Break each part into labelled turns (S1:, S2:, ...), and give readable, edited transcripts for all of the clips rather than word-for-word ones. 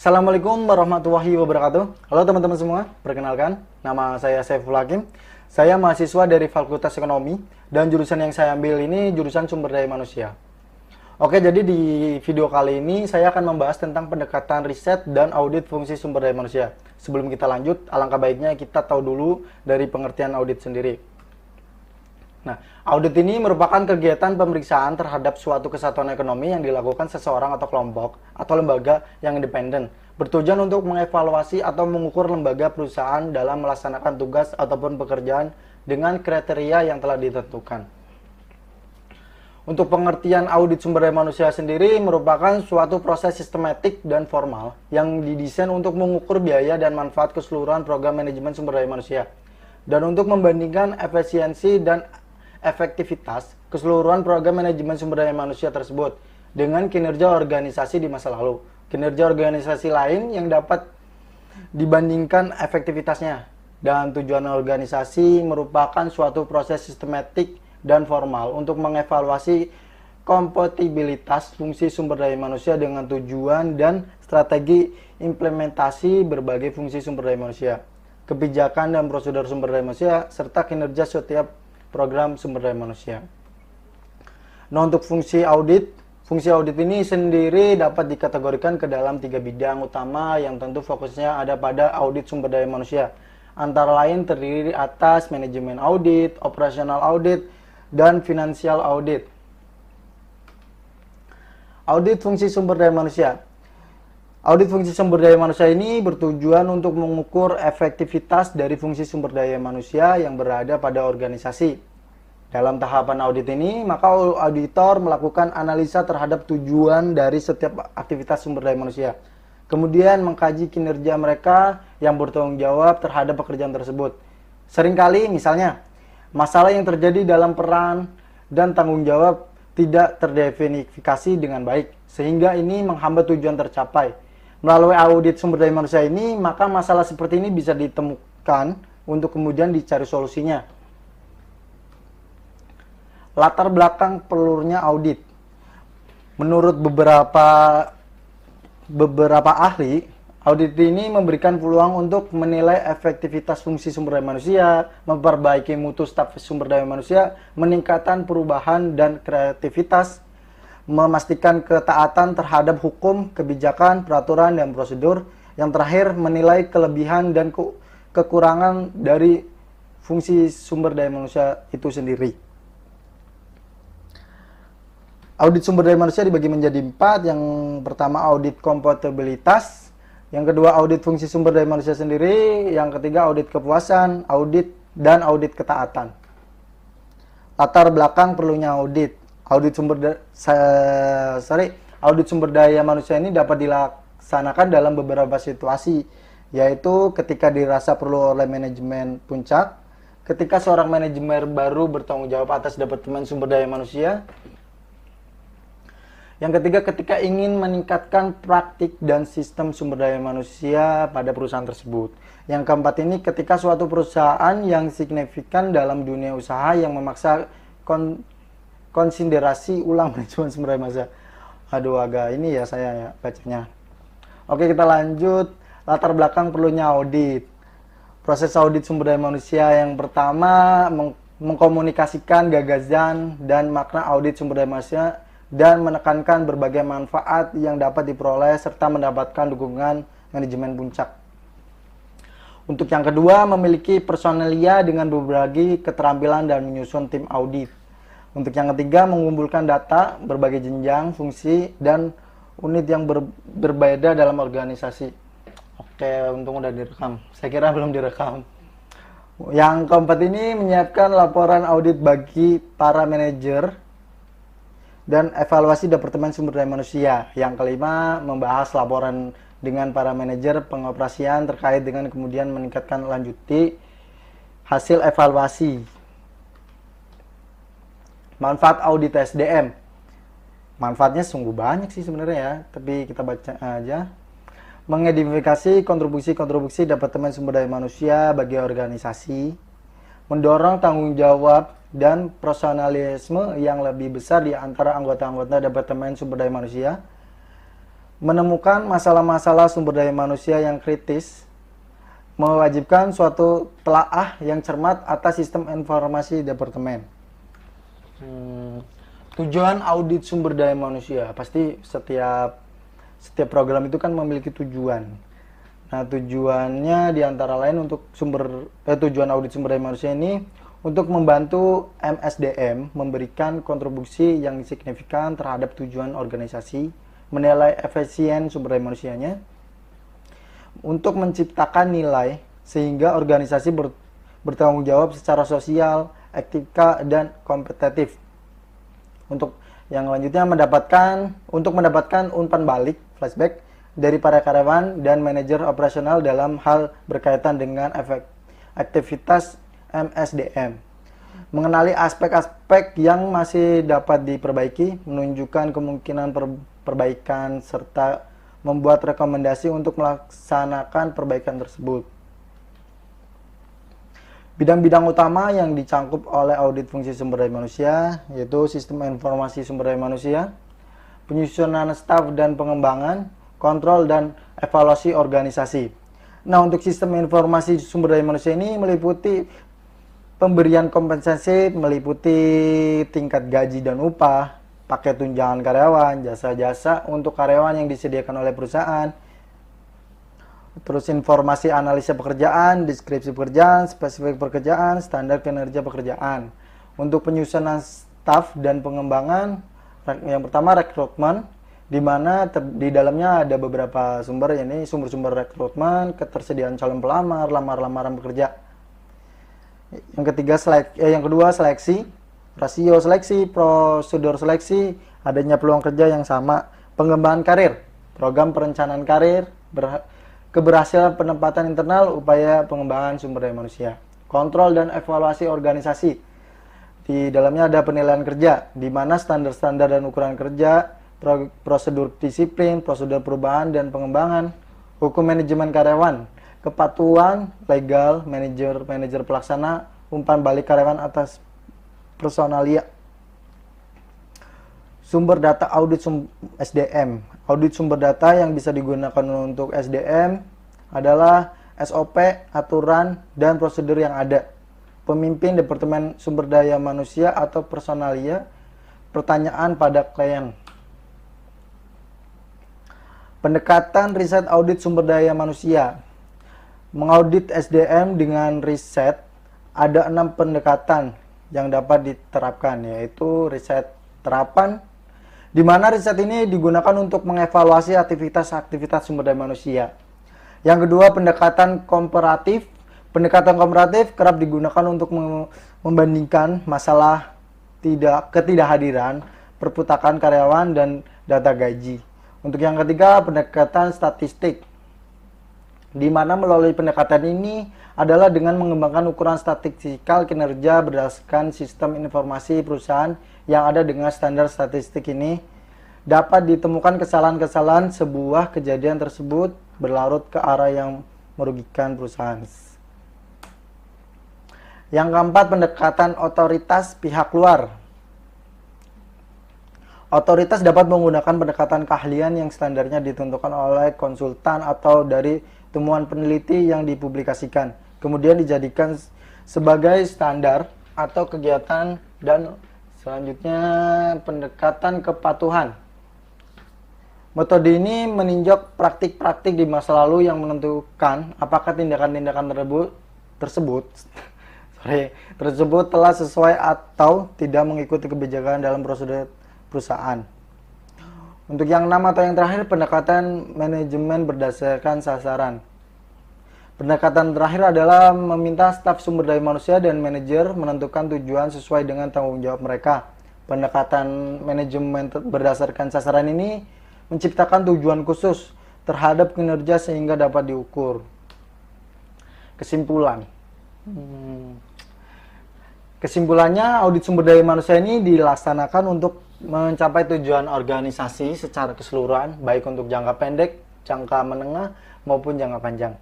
S1: Assalamualaikum warahmatullahi wabarakatuh. Halo teman-teman semua, perkenalkan, nama saya Saiful Hakim. Saya mahasiswa dari Fakultas Ekonomi dan jurusan yang saya ambil ini jurusan Sumber Daya Manusia. Oke, jadi di video kali ini saya akan membahas tentang pendekatan riset dan audit fungsi sumber daya manusia. Sebelum kita lanjut, alangkah baiknya kita tahu dulu dari pengertian audit sendiri. Nah, audit ini merupakan kegiatan pemeriksaan terhadap suatu kesatuan ekonomi yang dilakukan seseorang atau kelompok atau lembaga yang independen, bertujuan untuk mengevaluasi atau mengukur lembaga perusahaan dalam melaksanakan tugas ataupun pekerjaan dengan kriteria yang telah ditentukan. Untuk pengertian audit sumber daya manusia sendiri merupakan suatu proses sistematik dan formal yang didesain untuk mengukur biaya dan manfaat keseluruhan program manajemen sumber daya manusia dan untuk membandingkan efisiensi dan efektivitas keseluruhan program manajemen sumber daya manusia tersebut dengan kinerja organisasi di masa lalu. Kinerja organisasi lain yang dapat dibandingkan efektivitasnya. Dan tujuan organisasi merupakan suatu proses sistematik dan formal untuk mengevaluasi kompatibilitas fungsi sumber daya manusia dengan tujuan dan strategi implementasi berbagai fungsi sumber daya manusia, kebijakan dan prosedur sumber daya manusia, serta kinerja setiap program sumber daya manusia. Nah, untuk fungsi audit ini sendiri dapat dikategorikan ke dalam 3 bidang utama yang tentu fokusnya ada pada audit sumber daya manusia. Antara lain terdiri atas manajemen audit, operasional audit, dan financial audit. Audit fungsi sumber daya manusia. Audit fungsi sumber daya manusia ini bertujuan untuk mengukur efektivitas dari fungsi sumber daya manusia yang berada pada organisasi. Dalam tahapan audit ini, maka auditor melakukan analisa terhadap tujuan dari setiap aktivitas sumber daya manusia. Kemudian mengkaji kinerja mereka yang bertanggung jawab terhadap pekerjaan tersebut. Seringkali misalnya, masalah yang terjadi dalam peran dan tanggung jawab tidak terdefinifikasi dengan baik, sehingga ini menghambat tujuan tercapai. Melalui audit sumber daya manusia ini, maka masalah seperti ini bisa ditemukan untuk kemudian dicari solusinya. Latar belakang perlunya audit. Menurut beberapa ahli, audit ini memberikan peluang untuk menilai efektivitas fungsi sumber daya manusia, memperbaiki mutu staf sumber daya manusia, meningkatkan perubahan dan kreativitas, memastikan ketaatan terhadap hukum, kebijakan, peraturan, dan prosedur. Yang terakhir, menilai kelebihan dan kekurangan dari fungsi sumber daya manusia itu sendiri. Audit sumber daya manusia dibagi menjadi 4. Yang pertama, audit kompatibilitas. Yang kedua, audit fungsi sumber daya manusia sendiri. Yang ketiga, audit kepuasan, audit, dan audit ketaatan. Latar belakang perlunya audit. Audit sumber daya manusia ini dapat dilaksanakan dalam beberapa situasi, yaitu ketika dirasa perlu oleh manajemen puncak, ketika seorang manajemen baru bertanggung jawab atas departemen sumber daya manusia. Yang ketiga, ketika ingin meningkatkan praktik dan sistem sumber daya manusia pada perusahaan tersebut. Yang keempat ini, ketika suatu perusahaan yang signifikan dalam dunia usaha yang memaksa konsiderasi ulang manajemen sumber daya manusia. Aduh, agak ini ya saya ya bacanya. Oke, kita lanjut. Latar belakang perlunya audit. Proses audit sumber daya manusia yang pertama, mengkomunikasikan gagasan dan makna audit sumber daya manusia dan menekankan berbagai manfaat yang dapat diperoleh serta mendapatkan dukungan manajemen puncak. Untuk yang kedua, memiliki personelia dengan berbagai keterampilan dan menyusun tim audit. Untuk yang ketiga, mengumpulkan data berbagai jenjang, fungsi, dan unit yang berbeda dalam organisasi. Oke, untung udah direkam. Saya kira belum direkam. Yang keempat ini, menyiapkan laporan audit bagi para manajer dan evaluasi departemen sumber daya manusia. Yang kelima, membahas laporan dengan para manajer pengoperasian terkait dengan kemudian meningkatkan lanjuti hasil evaluasi. Manfaat audit SDM. Manfaatnya sungguh banyak sih sebenarnya ya, tapi kita baca aja. Mengidentifikasi kontribusi departemen sumber daya manusia bagi organisasi, mendorong tanggung jawab dan profesionalisme yang lebih besar di antara anggota-anggota departemen sumber daya manusia, Menemukan masalah-masalah sumber daya manusia yang kritis mewajibkan suatu telaah yang cermat atas sistem informasi departemen. Tujuan audit sumber daya manusia, pasti setiap program itu kan memiliki tujuan. Nah, tujuannya diantara lain untuk tujuan audit sumber daya manusia ini untuk membantu MSDM memberikan kontribusi yang signifikan terhadap tujuan organisasi, menilai efisien sumber daya manusianya, untuk menciptakan nilai sehingga organisasi bertanggung jawab secara sosial, etika, dan kompetitif. Untuk yang lanjutnya mendapatkan umpan balik flashback dari para karyawan dan manajer operasional dalam hal berkaitan dengan aktivitas MSDM. Mengenali aspek-aspek yang masih dapat diperbaiki, menunjukkan kemungkinan perbaikan, serta membuat rekomendasi untuk melaksanakan perbaikan tersebut. Bidang-bidang utama yang dicangkup oleh audit fungsi sumber daya manusia yaitu sistem informasi sumber daya manusia, penyusunan staf dan pengembangan, kontrol dan evaluasi organisasi. Nah, untuk sistem informasi sumber daya manusia ini meliputi pemberian kompensasi, meliputi tingkat gaji dan upah, paket tunjangan karyawan, jasa-jasa untuk karyawan yang disediakan oleh perusahaan, terus informasi analisa pekerjaan, deskripsi pekerjaan, spesifik pekerjaan, standar kinerja pekerjaan. Untuk penyusunan staf dan pengembangan, yang pertama rekrutmen, di mana di dalamnya ada beberapa sumber, ini sumber-sumber rekrutmen, ketersediaan calon pelamar, lamaran pekerja. Yang kedua seleksi, rasio seleksi, prosedur seleksi, adanya peluang kerja yang sama, pengembangan karir, program perencanaan karir, keberhasilan penempatan internal, upaya pengembangan sumber daya manusia, kontrol dan evaluasi organisasi. Di dalamnya ada penilaian kerja, di mana standar-standar dan ukuran kerja, prosedur disiplin, prosedur perubahan dan pengembangan, hukum manajemen karyawan, kepatuhan legal, manajer pelaksana, umpan balik karyawan atas personalia. Sumber data audit SDM. Audit sumber data yang bisa digunakan untuk SDM adalah SOP, aturan, dan prosedur yang ada. Pemimpin Departemen Sumber Daya Manusia atau personalia, pertanyaan pada klien. Pendekatan riset audit sumber daya manusia. Mengaudit SDM dengan riset, ada 6 pendekatan yang dapat diterapkan, yaitu riset terapan, di mana riset ini digunakan untuk mengevaluasi aktivitas sumber daya manusia. Yang kedua, pendekatan komparatif. Pendekatan komparatif kerap digunakan untuk membandingkan masalah ketidakhadiran, perputakan karyawan, dan data gaji. Untuk yang ketiga, pendekatan statistik, di mana melalui pendekatan ini adalah dengan mengembangkan ukuran statistikal kinerja berdasarkan sistem informasi perusahaan yang ada dengan standar statistik ini, dapat ditemukan kesalahan-kesalahan sebuah kejadian tersebut berlarut ke arah yang merugikan perusahaan. Yang keempat, pendekatan otoritas pihak luar. Otoritas dapat menggunakan pendekatan keahlian yang standarnya ditentukan oleh konsultan atau dari temuan peneliti yang dipublikasikan, kemudian dijadikan sebagai standar atau kegiatan. Dan selanjutnya, pendekatan kepatuhan. Metode ini meninjau praktik-praktik di masa lalu yang menentukan apakah tindakan-tindakan tersebut telah sesuai atau tidak mengikuti kebijakan dalam prosedur perusahaan. Untuk yang 6 atau yang terakhir, pendekatan manajemen berdasarkan sasaran. Pendekatan terakhir adalah meminta staf sumber daya manusia dan manajer menentukan tujuan sesuai dengan tanggung jawab mereka. Pendekatan manajemen berdasarkan sasaran ini menciptakan tujuan khusus terhadap kinerja sehingga dapat diukur. Kesimpulan. Kesimpulannya, audit sumber daya manusia ini dilaksanakan untuk mencapai tujuan organisasi secara keseluruhan, baik untuk jangka pendek, jangka menengah, maupun jangka panjang.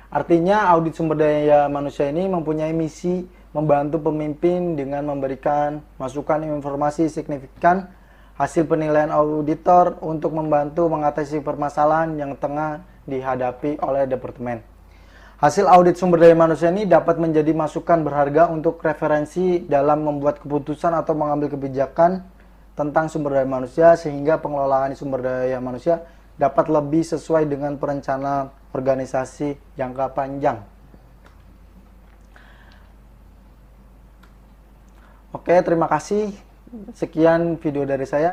S1: Artinya, audit sumber daya manusia ini mempunyai misi membantu pemimpin dengan memberikan masukan informasi signifikan hasil penilaian auditor untuk membantu mengatasi permasalahan yang tengah dihadapi oleh departemen. Hasil audit sumber daya manusia ini dapat menjadi masukan berharga untuk referensi dalam membuat keputusan atau mengambil kebijakan tentang sumber daya manusia, sehingga pengelolaan sumber daya manusia dapat lebih sesuai dengan perencanaan organisasi jangka panjang. Oke, terima kasih. Sekian video dari saya.